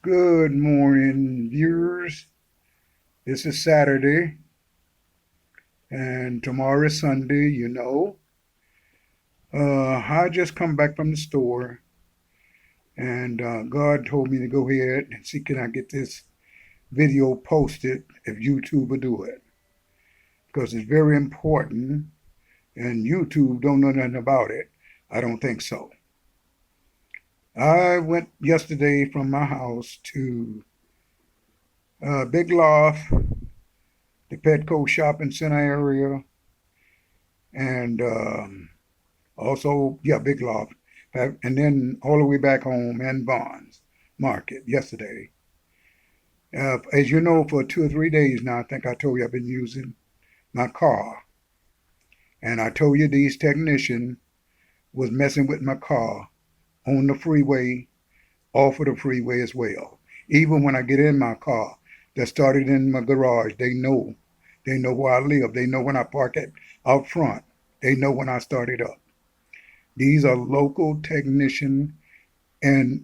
Good morning, viewers. This is Saturday, and tomorrow is Sunday. I just come back from the store, and God told me to go ahead and see can I get this video posted if YouTube will do it, because it's very important, and YouTube don't know nothing about it. I don't think so. I went yesterday from my house to Big Loft, the Petco shopping center area, and also, yeah, Big Loft. And then all the way back home and Bonds Market yesterday. As you know, for 2 or 3 days now, I think I told you I've been using my car. And I told you these technicians was messing with my car on the freeway, off of the freeway as well. Even when I get in my car, that started in my garage, they know. They know where I live. They know when I park it out front. They know when I start it up. These are local technician and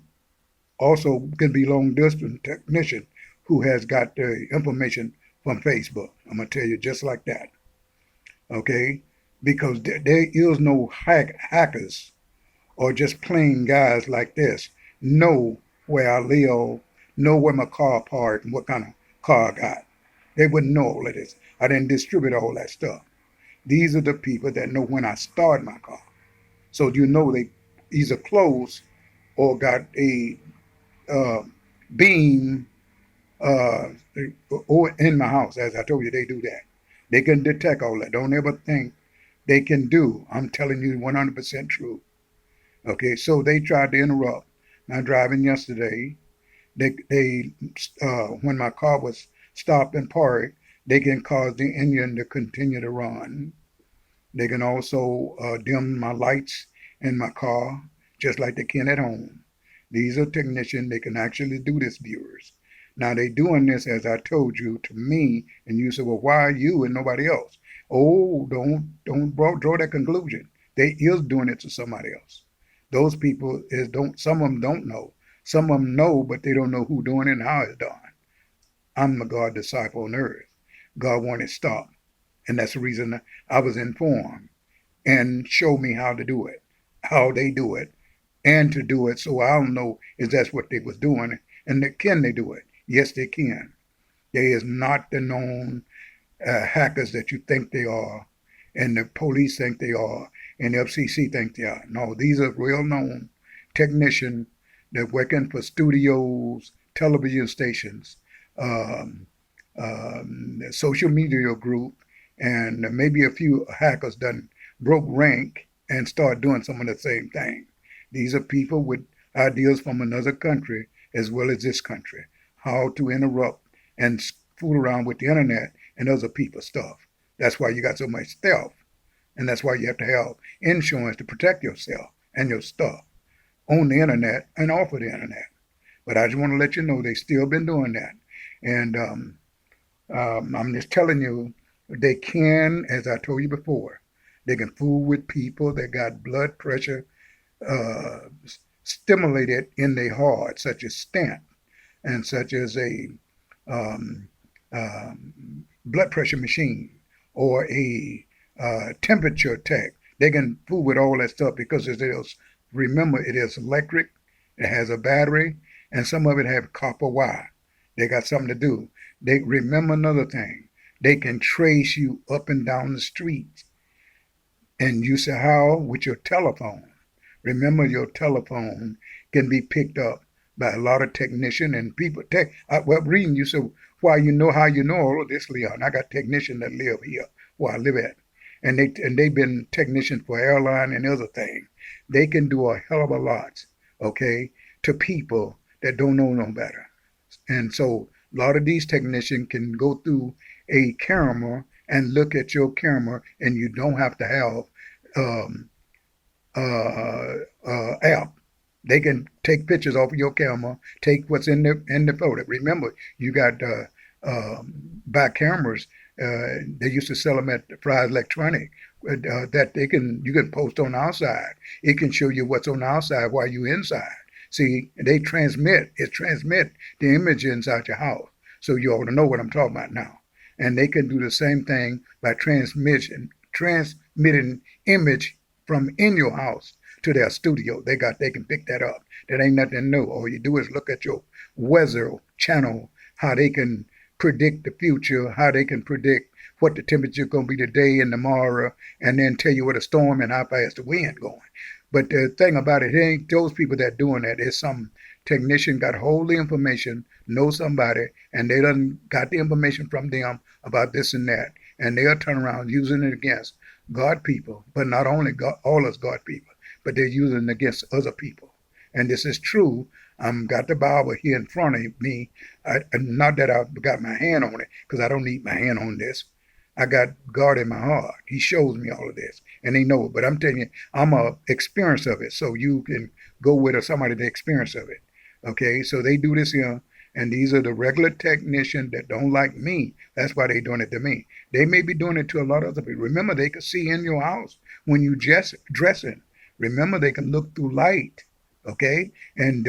also can be long distance technician who has got the information from Facebook. I'm gonna tell you just like that, okay? Because there is no hackers or just plain guys like this know where I live, know where my car parked and what kind of car I got. They wouldn't know all of this. I didn't distribute all that stuff. These are the people that know when I start my car. So you know they either close or got a uh, beam uh, or in my house. As I told you, they do that. They can detect all that. Don't ever think they can do. I'm telling you 100% true. Okay, so they tried to interrupt my driving yesterday. They when my car was stopped and parked, they can cause the engine to continue to run. They can also dim my lights in my car, just like they can at home. These are technicians. They can actually do this, viewers. Now they doing this, as I told you, to me, and you said, well, why are you and nobody else? Oh, don't draw that conclusion. They is doing it to somebody else. Those people is don't. Some of them don't know. Some of them know, but they don't know who doing it and how it's done. I'm the God disciple on earth. God wanted it stopped, and that's the reason I was informed and show me how to do it, how they do it, and to do it so I'll know if that's what they was doing and can they do it. Yes, they can. They is not the known hackers that you think they are and the police think they are and the FCC think they are. No, these are real known technicians that working for studios, television stations, um, social media group, and maybe a few hackers done broke rank and start doing some of the same thing. These are people with ideas from another country as well as this country, how to interrupt and fool around with the internet and other people's stuff. That's why you got so much stealth, and that's why you have to have insurance to protect yourself and your stuff on the internet and off of the internet. But I just want to let you know they still been doing that, and I'm just telling you they can, as I told you before, they can fool with people that got blood pressure uh, stimulated in their heart, such as stent and such as a um, blood pressure machine or a temperature tech. They can fool with all that stuff because it is, remember, it is electric, it has a battery, and some of it have copper wire. They got something to do. They remember another thing. They can trace you up and down the street. And you say, how? With your telephone. Remember, your telephone can be picked up by a lot of technicians and people. Well, reading, you say, why you know how you know all of this, Leon? I got technicians that live here where I live at. And they've been technicians for airline and other things. They can do a hell of a lot, okay, to people that don't know no better. And so a lot of these technicians can go through a camera and look at your camera, and you don't have to have um, app. They can take pictures off of your camera, take what's in the photo. Remember, you got back cameras. They used to sell them at Fry's Electronic. That you can post on outside. It can show you what's on outside while you inside. See, it transmit the image inside your house. So you ought to know what I'm talking about now. And they can do the same thing by transmitting image from in your house to their studio. They can pick that up. That ain't nothing new. All you do is look at your weather channel, how they can predict the future, how they can predict what the temperature is going to be today and tomorrow, and then tell you what a storm and how fast the wind going. But the thing about it, it ain't those people that doing that. It's some technician got hold of the information, know somebody, and they done got the information from them about this and that, and they'll turn around using it against God people, but not only God, all us God people, but they're using it against other people. And this is true. Got the Bible here in front of me. Not that I've got my hand on it, because I don't need my hand on this. I got God in my heart. He shows me all of this, and they know it. But I'm telling you, I'm a experience of it, so you can go with somebody the experience of it. Okay, so they do this here, and these are the regular technicians that don't like me. That's why they're doing it to me. They may be doing it to a lot of other people. Remember, they can see in your house when you dressing. Remember, they can look through light. Okay, and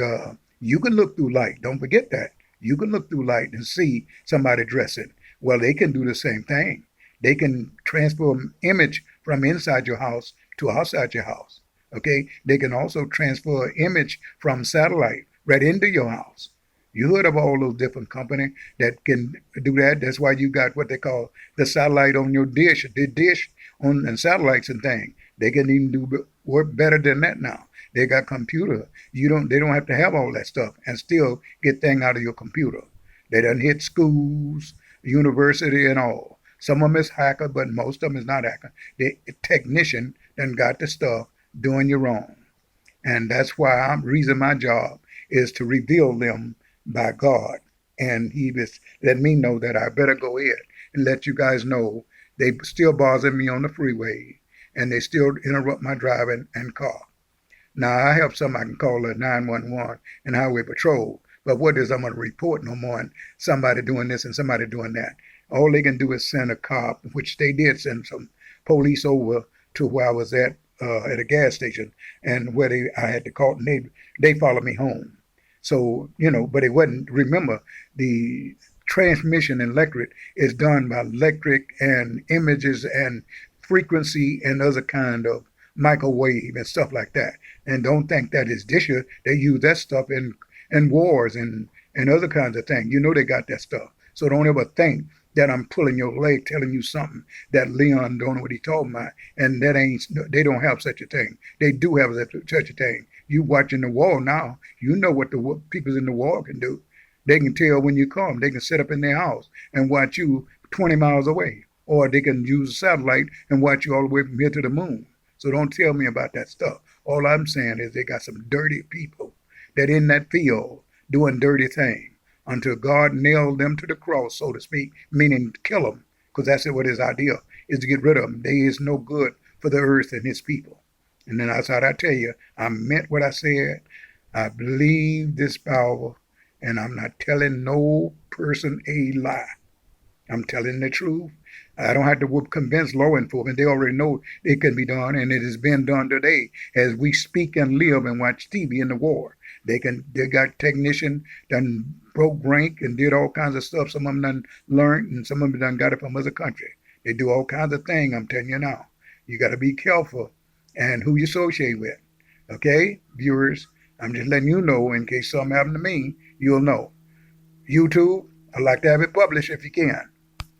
you can look through light. Don't forget that. You can look through light and see somebody dressing. Well, they can do the same thing. They can transfer image from inside your house to outside your house. Okay, they can also transfer image from satellite right into your house. You heard of all those different companies that can do that. That's why you got what they call the satellite on your dish, the dish on and satellites and things. They can even do work better than that now. They got computer. They don't have to have all that stuff and still get things out of your computer. They done hit schools, university and all. Some of them is hacker, but most of them is not hacker. The technician done got the stuff doing you wrong. And that's why reason my job is to reveal them by God. And he just let me know that I better go ahead and let you guys know they still bother me on the freeway and they still interrupt my driving and car. Now, I have some I can call a 911 and highway patrol, but what is I'm going to report no more and somebody doing this and somebody doing that. All they can do is send a cop, which they did send some police over to where I was at a gas station, and where I had to call, and they followed me home. So, but it wasn't, remember, the transmission in electric is done by electric and images and frequency and other kind of microwave and stuff like that. And don't think that is this year. They use that stuff in wars and other kinds of things. They got that stuff. So don't ever think that I'm pulling your leg, telling you something that Leon don't know what he talking about, and they don't have such a thing. They do have such a thing. You watching the war now, you know what the people in the war can do. They can tell when you come. They can sit up in their house and watch you 20 miles away, or they can use a satellite and watch you all the way from here to the moon. So don't tell me about that stuff. All I'm saying is they got some dirty people that in that field doing dirty things until God nailed them to the cross, so to speak, meaning kill them, because that's what his idea is, to get rid of them. They is no good for the earth and his people. And then that's how I tell you, I meant what I said. I believe this power, and I'm not telling no person a lie. I'm telling the truth. I don't have to convince law enforcement. They already know it can be done, and it has been done today as we speak and live and watch TV in the war. They got technician done broke rank and did all kinds of stuff. Some of them done learned, and some of them done got it from other country. They do all kinds of things, I'm telling you now. You got to be careful and who you associate with. Okay, viewers, I'm just letting you know in case something happened to me, you'll know. YouTube, I'd like to have it published if you can.